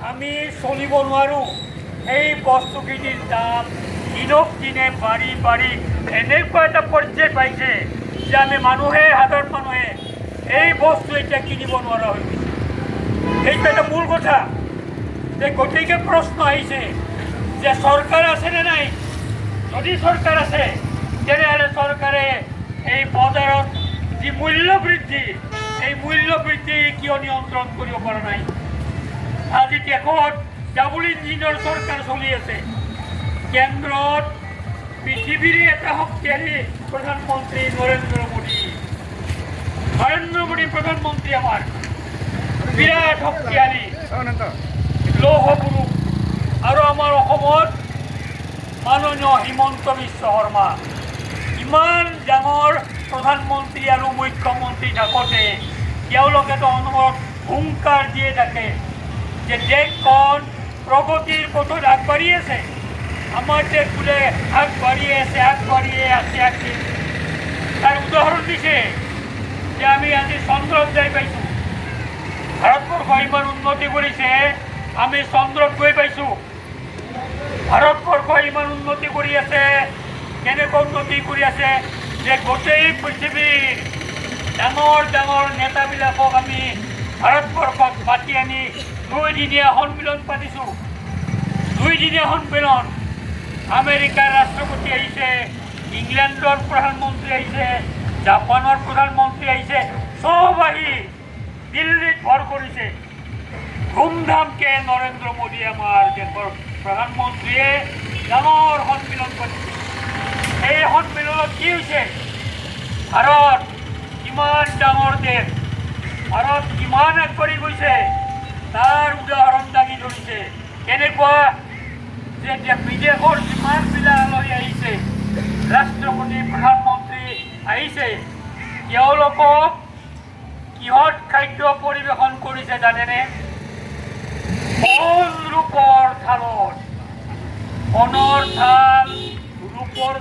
আমি চলিব নোৱাৰোঁ। এই বস্তুখিনিৰ দাম দিনক দিনে বাঢ়ি বাঢ়ি এনেকুৱা এটা পৰ্যায় পাইছে যে আমি সাধাৰণ মানুহে এই বস্তু এতিয়া কিনিব নোৱাৰা হৈ গৈছে। এইটো এটা মূল কথা। যে গতিকে প্ৰশ্ন আহিছে যে চৰকাৰ আছেনে নাই? যদি চৰকাৰ আছে তেনেহ'লে চৰকাৰে এই বজাৰত যি মূল্য বৃদ্ধি, এই মূল্য বৃদ্ধি কিয় নিয়ন্ত্ৰণ কৰিব পৰা নাই? আজি দেশত ডাবল ইঞ্জিনৰ চৰকাৰ চলি আছে। কেন্দ্ৰত পৃথিৱীৰে এটা শক্তিশালী প্ৰধানমন্ত্ৰী নৰেন্দ্ৰ মোদী প্ৰধানমন্ত্ৰী আমাৰ বিৰাট শক্তিশালী লৌহ পুৰুষ। আৰু আমাৰ অসমত মাননীয় হিমন্ত বিশ্ব শৰ্মা ইমান ডাঙৰ প্ৰধানমন্ত্ৰী আৰু মুখ্যমন্ত্ৰী থাকোঁতে তেওঁলোকেতো অনবৰত হুংকাৰ দিয়ে থাকে যে দেশখন প্ৰগতিৰ পথত আগবাঢ়ি আছে। আমাৰ দেশ বোলে আগবাঢ়িয়ে আছে। তাৰ উদাহৰণ দিছে যে আমি আজি চন্দ্ৰত যাই পাইছোঁ। ভাৰতবৰ্ষ ইমান উন্নতি কৰিছে, আমি চন্দ্ৰত গৈ পাইছোঁ। ভাৰতবৰ্ষ ইমান উন্নতি কৰি আছে, কেনেকৈ উন্নতি কৰি আছে যে গোটেই পৃথিৱীৰ ডাঙৰ ডাঙৰ নেতাবিলাকক আমি ভাৰতবৰ্ষত মাতি আনি 2 দিনীয়া সন্মিলন পাতিছোঁ। 2 দিনীয়া সন্মিলন। আমেৰিকাৰ ৰাষ্ট্ৰপতি আহিছে, ইংলেণ্ডৰ প্ৰধানমন্ত্ৰী আহিছে, জাপানৰ প্ৰধানমন্ত্ৰী আহিছে, চব আহি দিল্লীত ভৰ কৰিছে। ধুমধামকে নৰেন্দ্ৰ মোদী আমাৰ দেশৰ প্ৰধানমন্ত্ৰীয়ে ডাঙৰ সন্মিলন কৰিছে। এই সন্মিলনত কি হৈছে? ভাৰত কিমান ডাঙৰ দেশ, ভাৰত কিমান আগবাঢ়ি গৈছে তাৰ উদাহৰণ দাঙি ধৰিছে। কেনেকুৱা যে বিদেশৰ যিমানবিলাক আলহী আহিছে, ৰাষ্ট্ৰপতি প্ৰধানমন্ত্ৰী আহিছে, তেওঁলোকক কিহত খাদ্য পৰিৱেশন কৰিছে জানেনে? ৰূপৰ থালত, সোণৰ থাল, ৰূপৰ